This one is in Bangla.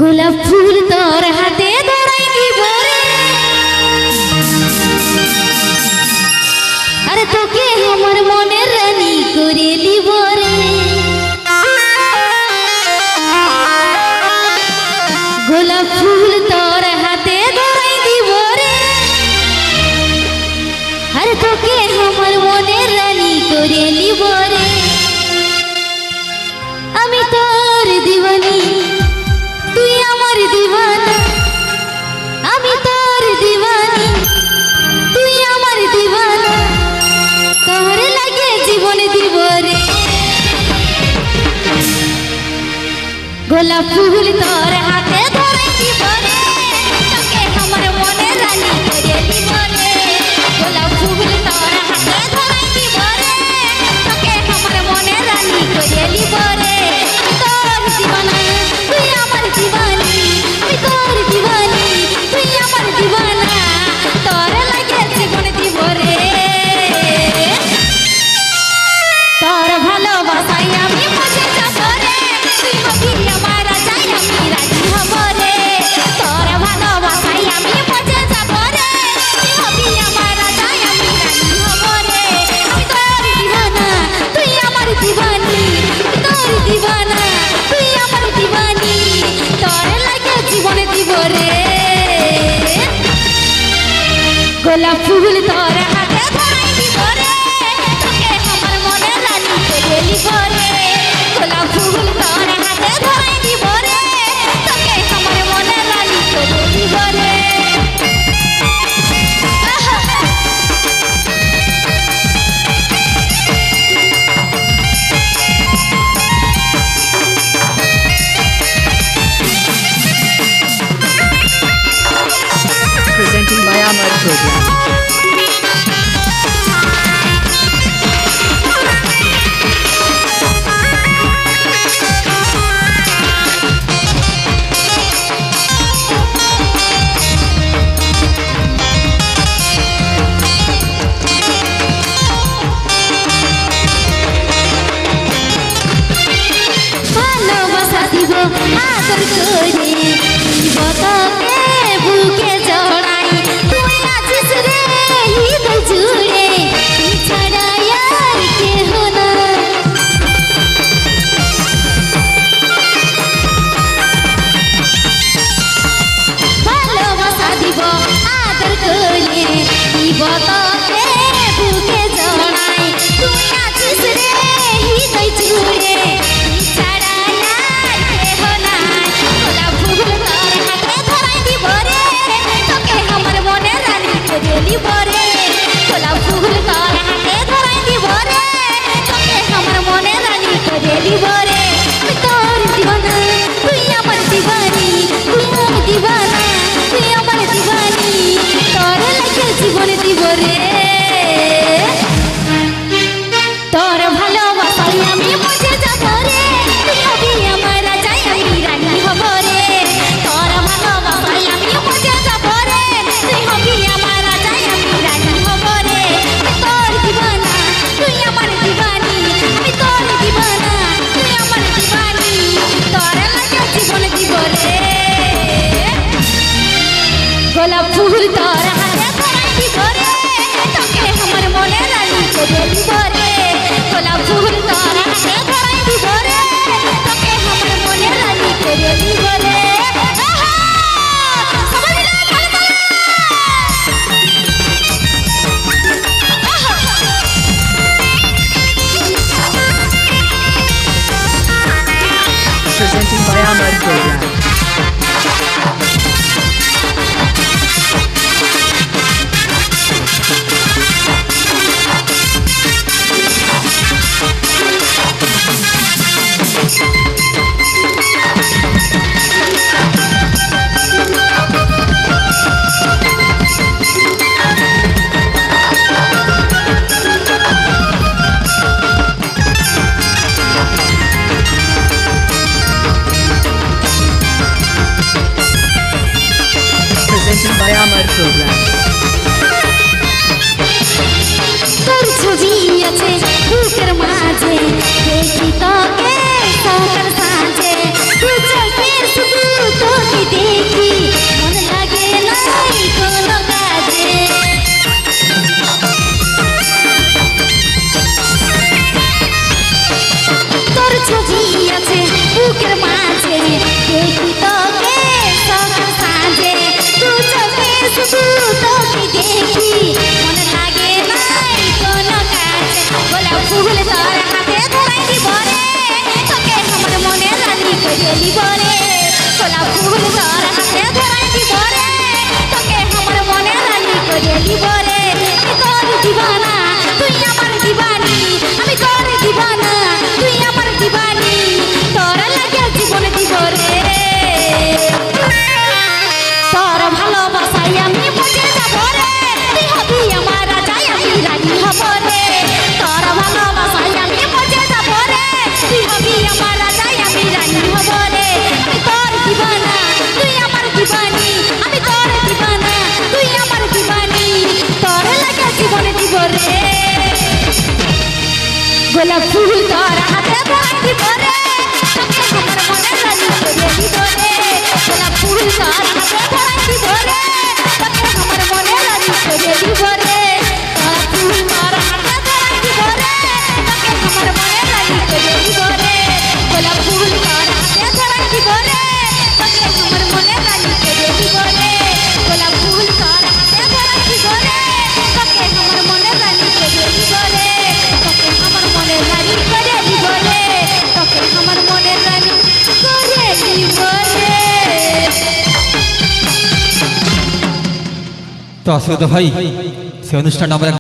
গোলাপ ফুল তোর হাতে ধরাই দিব রে, আরে তোকে আমার মনের রানী করে দিব রে। গোলাপ ফুল তোর হাতে ধরাই দিব রে, আরে তোকে আমার মনের রানী করে দিব রে। আমি তোর দিওয়ানি তুই আমার দিওয়ানা, আমি তোর দিওয়ানি তুই আমার দিওয়ানা, তোর লাগে জীবন দিব রে। গোলাপ ফুল তোর হাতে ধরাই দিব রে, তোকে আমার মনের রানী করে দিব রে। গোলাপ ফুল তোর হাতে ধরাই দিব রে, তোকে আমার মনের রানী করে দিব রে। তোর দিওয়ানা তুই আমার দিওয়ানি, আমি তোর দিওয়ানি তুই আমার দিওয়ানা, তোর লাগে জীবন দিব রে। তোর ভালোবাসায় আমি মজে যাব রে, তুই হবি আমার রাজা আমি রাজি হব রে। তোর ভালোবাসায় আমি মজে যাব রে, তুই হবি আমার রাজা আমি রাজি হব রে। আমি তোর দিওয়ানা তুই আমার দিওয়ানি, আমি তোর দিওয়ানা তুই আমার দিওয়ানি, তোর লাগে জীবন দিব রে। গোলাপ ফুল তোর হাতে ধরাই দিব রে, তোকে আমার মনের রানী করে দিব রে। গোলাপ ফুল তোর হাতে ধরাই দিব রে, তোকে আমার মনের রানী করে দিব রে। Presenting by Amar Program. ভালোবাসা দিব আদর করে, দিব তোকে বুকে জড়াই, তুই আছিস রে হৃদয় জুড়ে, তুই ছাড়া আর কেহ নাই। ভালোবাসা দিব আদর করে, দিব তোকে বুকে জড়াই, তুই আছিস রে হৃদয় জুড়ে, তুই ছাড়া আর কেহ নাই। গোলাপ ফুল তোর হাতে ধরাই দিব রে, তোকে আমার মনের রানী করে দিব রে। গোলাপ ফুল তোর হাতে ধরাই দিব রে, তোকে আমার মনের রানী করে দিব রে। আমি তোর দিওয়ানা তুই আমার দিওয়ানি, তুই আমার দিওয়ানা তুই আমার দিওয়ানি, তোর লাগে জীবন দিব রে। তোর ভালোবাসায় আমি মজে যাব রে, তুই হবি আমার রাজা আমি রানী হব রে। তোর ভালোবাসায় আমি মজে যাব রে, তুই হবি আমার রাজা আমি রানী হব রে। আমি তোর দিওয়ানা তুই আমার দিওয়ানি, আমি তোর দিওয়ানা তুই আমার দিওয়ানি, তোর লাগে জীবন দিব রে। গোলাপ ফুল তোর হাতে ধরাই দিব রে, তোকে আমার মনের রানী করে দিব রে। গোলাপ ফুল তোর হাতে ধরাই দিব রে, তোকে আমার মনের রানী করে দিব রে। আহা! সবাই মিলে তালে তালে! আহা! Presenting by Amar Program. Presenting by Amar Program. তোর ছবি আছে বুকের মাঝে, দেখি তোকে সকাল সাঁঝে, দু চোখে শুধু গোলাপ ফুল তোর হাতে ধরাই দিব রে তোকে আমার মনে রানী করে দিব রে গোলাপ ফুল তোর হাতে ধরাই দিব রে তোকে আমার মনে রানী করে দিব রে গোলাপ ফুল তোর হাতে ধরাই দিব রে তোকে আমার মনে রানী করে দিব রে গোলাপ ফুল তোর হাতে ধরাই দিব রে তোকে আমার মনে রানী করে দিব রে গোলাপ ফুল তোর হাতে ধরাই দিব রে তোকে আমার মনে রানী করে দিব রে তোকে আমার মনে রানী করে দিব রে তোকে আমার মনে রানী করে দিব রে। তো আসলে তো ভাই সে অনুষ্ঠানটা আমরা